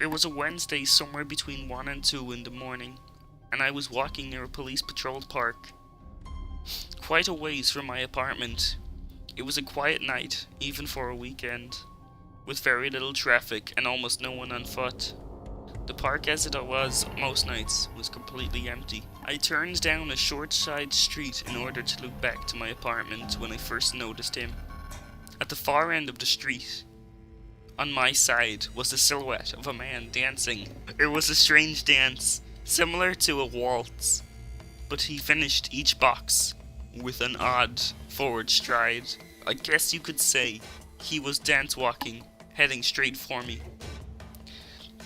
It was a Wednesday somewhere between 1 and 2 in the morning, and I was walking near a police patrolled park, quite a ways from my apartment. It was a quiet night, even for a weekend, with very little traffic and almost no one on foot. The park, as it was most nights, was completely empty. I turned down a short side street in order to look back to my apartment when I first noticed him. At the far end of the street, on my side, was the silhouette of a man dancing. It was a strange dance, similar to a waltz, but he finished each box with an odd forward stride. I guess you could say he was dance walking, heading straight for me.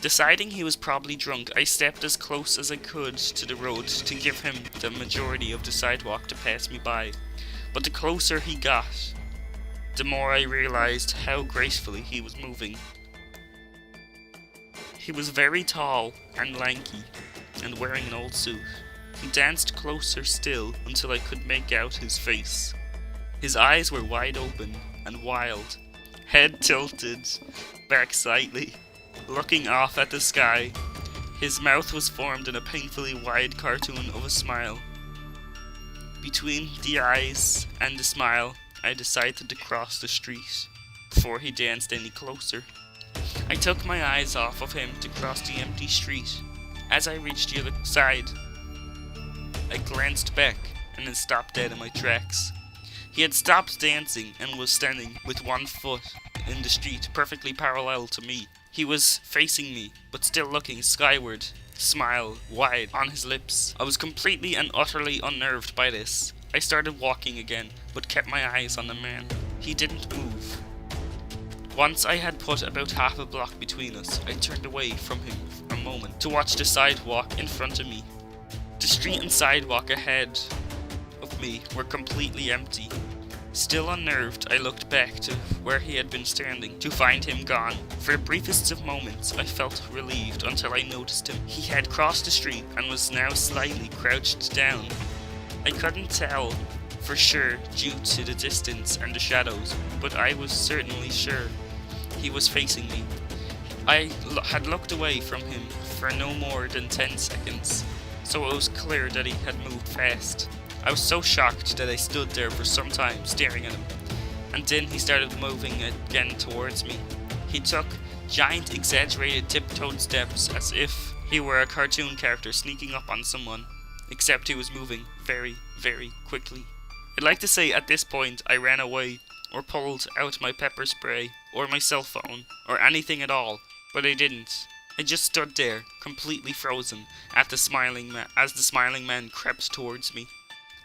Deciding he was probably drunk, I stepped as close as I could to the road to give him the majority of the sidewalk to pass me by. But the closer he got, the more I realized how gracefully he was moving. He was very tall and lanky, and wearing an old suit. He danced closer still until I could make out his face. His eyes were wide open and wild, head tilted back slightly, looking off at the sky. His mouth was formed in a painfully wide cartoon of a smile. Between the eyes and the smile, I decided to cross the street before he danced any closer. I took my eyes off of him to cross the empty street. As I reached the other side, I glanced back and then stopped dead in my tracks. He had stopped dancing and was standing with one foot in the street, perfectly parallel to me. He was facing me, but still looking skyward, smile wide on his lips. I was completely and utterly unnerved by this. I started walking again, but kept my eyes on the man. He didn't move. Once I had put about half a block between us, I turned away from him for a moment to watch the sidewalk in front of me. The street and sidewalk ahead of me were completely empty. Still unnerved, I looked back to where he had been standing, to find him gone. For the briefest of moments, I felt relieved until I noticed him. He had crossed the street and was now slightly crouched down. I couldn't tell for sure due to the distance and the shadows, but I was certainly sure he was facing me. I had looked away from him for no more than 10 seconds, so it was clear that he had moved fast. I was so shocked that I stood there for some time staring at him, and then he started moving again towards me. He took giant exaggerated tiptoed steps as if he were a cartoon character sneaking up on someone, except he was moving very, very quickly. I'd like to say at this point I ran away, or pulled out my pepper spray, or my cell phone, or anything at all, but I didn't. I just stood there, completely frozen, as the smiling man crept towards me.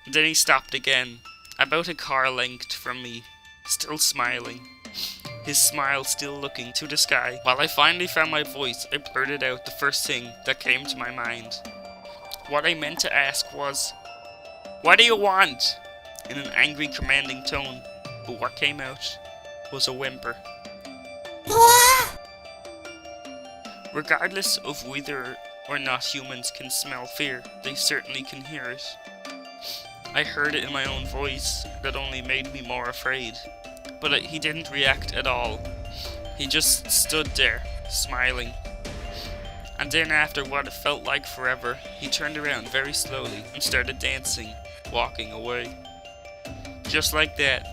Then he stopped again, about a car length from me, still smiling, his smile still looking to the sky. While I finally found my voice, I blurted out the first thing that came to my mind. What I meant to ask was, "What do you want?" in an angry, commanding tone, but what came out was a whimper. Regardless of whether or not humans can smell fear, they certainly can hear it. I heard it in my own voice that only made me more afraid, but he didn't react at all. He just stood there, smiling. And then after what it felt like forever, he turned around very slowly and started dancing, walking away. Just like that,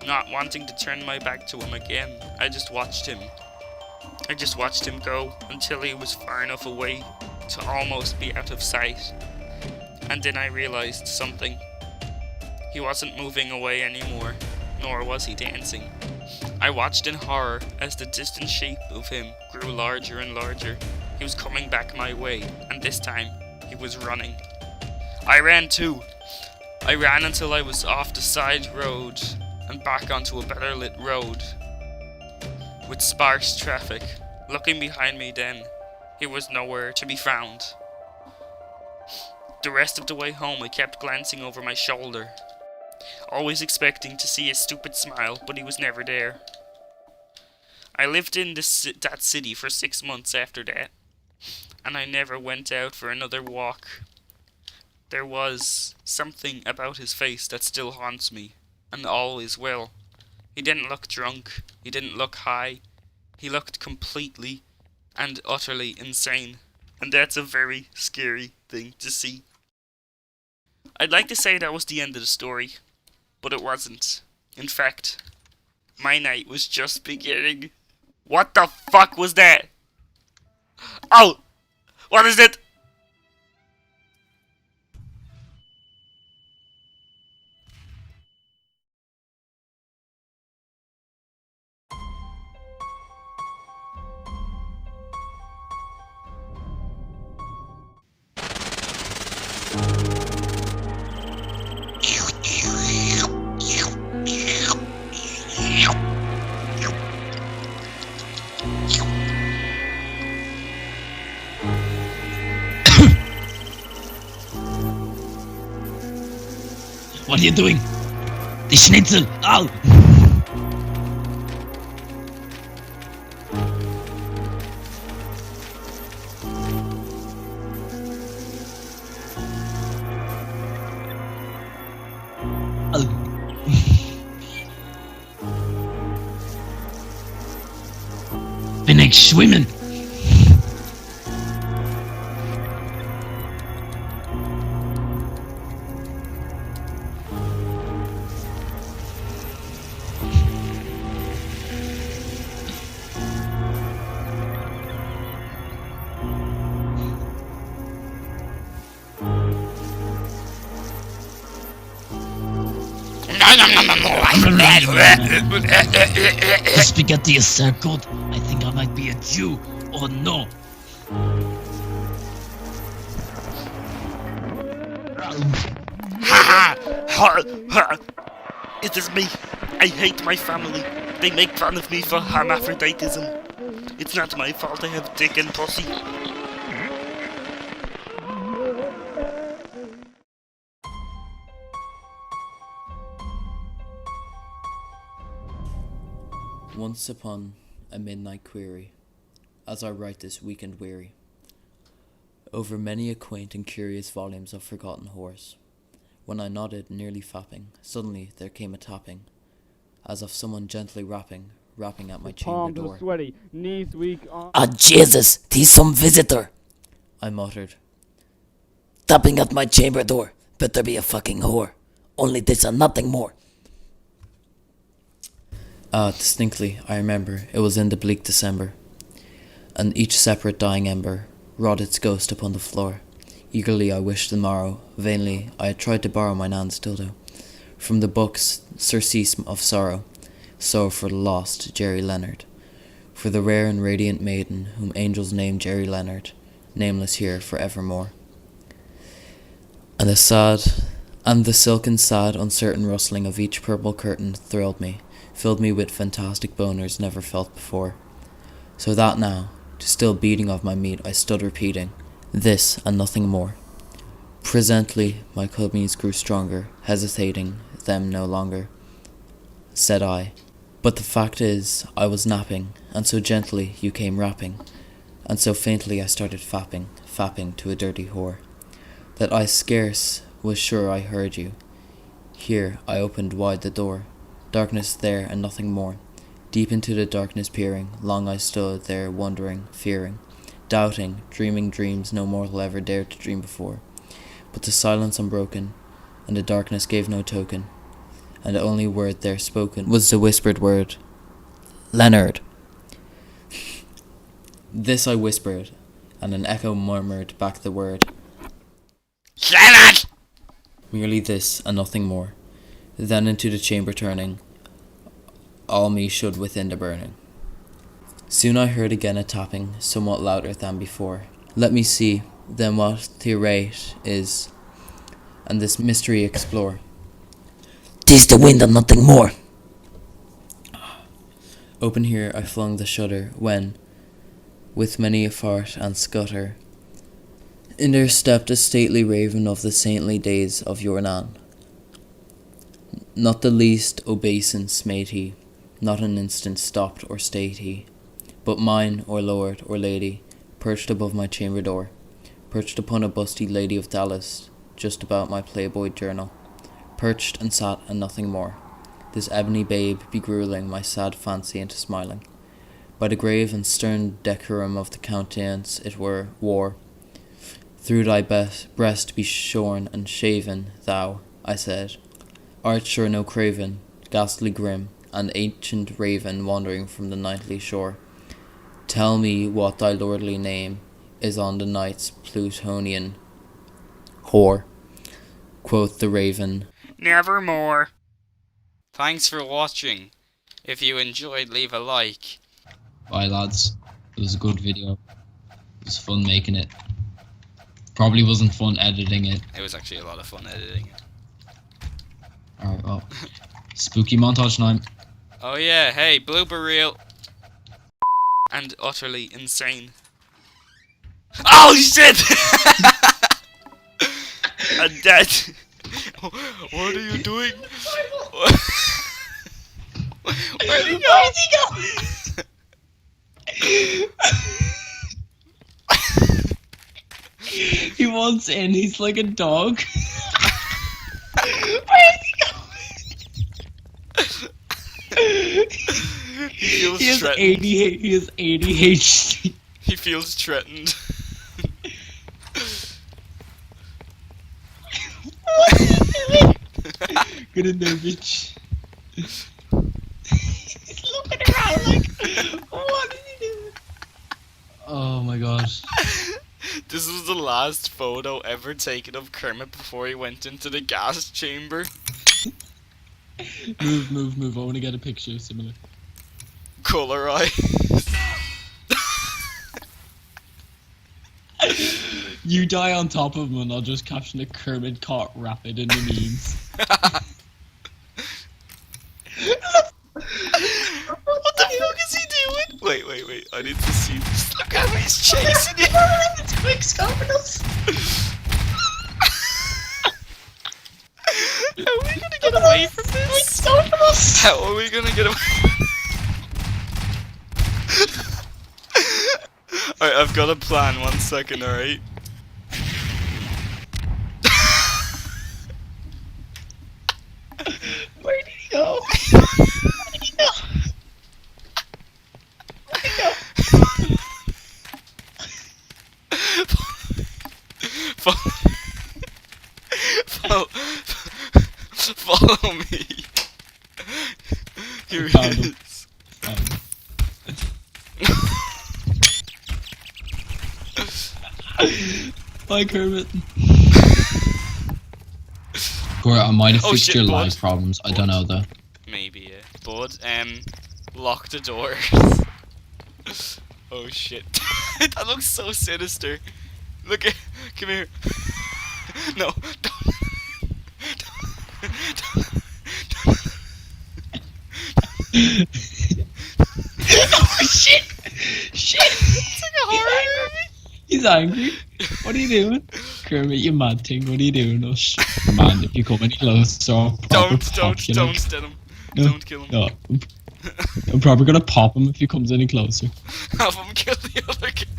not wanting to turn my back to him again, I just watched him go until he was far enough away to almost be out of sight. And then I realized something. He wasn't moving away anymore, nor was he dancing. I watched in horror as the distant shape of him grew larger and larger. He was coming back my way, and this time, he was running. I ran too. I ran until I was off the side road and back onto a better lit road with sparse traffic. Looking behind me then, he was nowhere to be found. The rest of the way home I kept glancing over my shoulder, always expecting to see his stupid smile, but he was never there. I lived in that city for 6 months after that, and I never went out for another walk. There was something about his face that still haunts me, and always will. He didn't look drunk, he didn't look high, he looked completely and utterly insane. And that's a very scary thing to see. I'd like to say that was the end of the story, but it wasn't. In fact, my night was just beginning. What the fuck was that? Oh! What is it? What are you doing? The schnitzel! Ow! Bin ich schwimmen? The spaghetti is so good. I think I might be a Jew. Oh no. It is me. I hate my family. They make fun of me for hermaphroditism. It's not my fault I have dick and pussy. Once upon a midnight query, as I write this weak and weary, over many a quaint and curious volumes of forgotten horse, when I nodded, nearly fapping, suddenly there came a tapping, as of someone gently rapping at my chamber door. Palms are sweaty, knees weak. Ah, Jesus, he's some visitor. I muttered, Tapping at my chamber door. Better be a fucking whore. Only this and nothing more. Distinctly, I remember, it was in the bleak December, and each separate dying ember wrought its ghost upon the floor. Eagerly I wished the morrow, vainly I had tried to borrow my nan's dildo from the book's surcease of sorrow, so for the lost Jerry Leonard, for the rare and radiant maiden whom angels name Jerry Leonard, nameless here for evermore. And the silken sad uncertain rustling of each purple curtain thrilled me, filled me with fantastic boners never felt before. So that now, to still beating of my meat, I stood repeating, this and nothing more. Presently my knees grew stronger, hesitating them no longer. Said I, but the fact is, I was napping, and so gently you came rapping, and so faintly I started fapping to a dirty whore, that I scarce was sure I heard you. Here I opened wide the door. Darkness there and nothing more. Deep into the darkness peering, long I stood there wondering, fearing, doubting, dreaming dreams no mortal ever dared to dream before. But the silence unbroken, and the darkness gave no token, and the only word there spoken was the whispered word, Leonard. This I whispered, and an echo murmured back the word, Leonard! Merely this and nothing more. Then into the chamber turning, all me should within the burning. Soon I heard again a tapping, somewhat louder than before. Let me see, then what the rate is, and this mystery explore. 'Tis the wind and nothing more. Open here I flung the shutter, when, with many a fart and scutter, in there stepped a stately raven of the saintly days of your Nan. Not the least obeisance made he, not an instant stopped or stayed he, but mine, or lord, or lady, perched above my chamber door, perched upon a busty lady of Dallas, just about my Playboy journal, perched and sat and nothing more, this ebony babe begrueling my sad fancy into smiling, By the grave and stern decorum of the countenance it were wore. Through thy breast be shorn and shaven, thou, I said, art sure no craven, ghastly grim, and ancient raven wandering from the nightly shore. Tell me what thy lordly name is on the night's Plutonian whore. Quoth the raven, Nevermore. Thanks for watching. If you enjoyed, leave a like. Bye lads. It was a good video. It was fun making it. Probably wasn't fun editing it. It was actually a lot of fun editing it. Alright, well. Spooky montage time. Oh yeah, hey, blooper reel. And utterly insane. Oh shit! I'm dead. What are you doing? Where'd he go? He wants in, he's like a dog. He feels threatened. He has ADHD. He feels threatened. Get in there, bitch. He's looking around like, what is he doing? Oh my god. This was the last photo ever taken of Kermit before he went into the gas chamber. Move. I want to get a picture similar. Color eyes. You die on top of him and I'll just caption a Kermit caught rapid in the memes. What the fuck is he doing? Wait. I need to see this. Look how he's chasing you. It's quick scoping us. How are we gonna get away from this? How are we gonna get away? Alright, I've got a plan. 1 second, alright? Where did he go? Follow me. Here he is. Bye, Kermit. Cora, I might have fixed your live problems. I don't know though. Maybe, yeah. Bud, lock the doors. Oh shit. That looks so sinister. Look at, come here. No, don't. Oh shit! Shit! It's like a horror movie. He's angry. What are you doing? Kermit, you mad thing. What are you doing? Oh shit. Man, if you come any closer, I'll Don't pop you, like. stab him. No, Don't kill him. No. I'm probably gonna pop him if he comes any closer. Have him kill the other kid.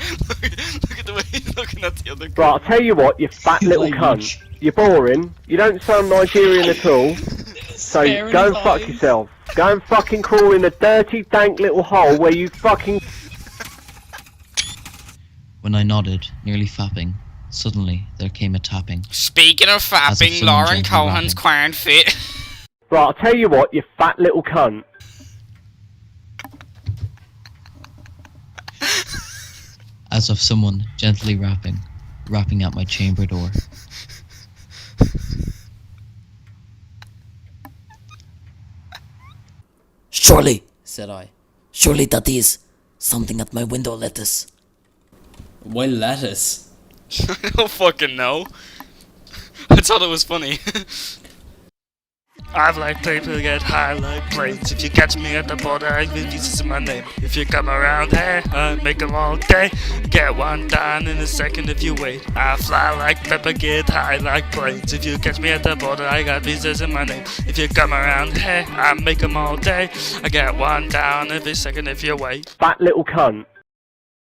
Look at the way he's looking at the other kid. Right, I'll tell you what, you fat He's little like, cunt. You're boring. You don't sound Nigerian at all. So Stare in go his and fuck eyes. yourself. Go and fucking crawl in a dirty, dank little hole where you fucking... When I nodded, nearly fapping, suddenly there came a tapping. Speaking of As if fapping, someone Lauren gently Cohen's rapping. quite fit. Right, I'll tell you what, you fat little cunt. As of someone gently rapping at my chamber door. Surely, Said I. surely that is something at my window lettuce. Why lettuce? I don't fucking know. I thought it was funny. I've like people get high like planes. If you catch me at the border, I will use my name. If you come around here, I make them all day. Get one down in a second if you wait. I fly like pepper, get high like planes. If you catch me at the border, I got visas in my name. If you come around here, I make them all day. I get one down every second if you wait. Fat little cunt.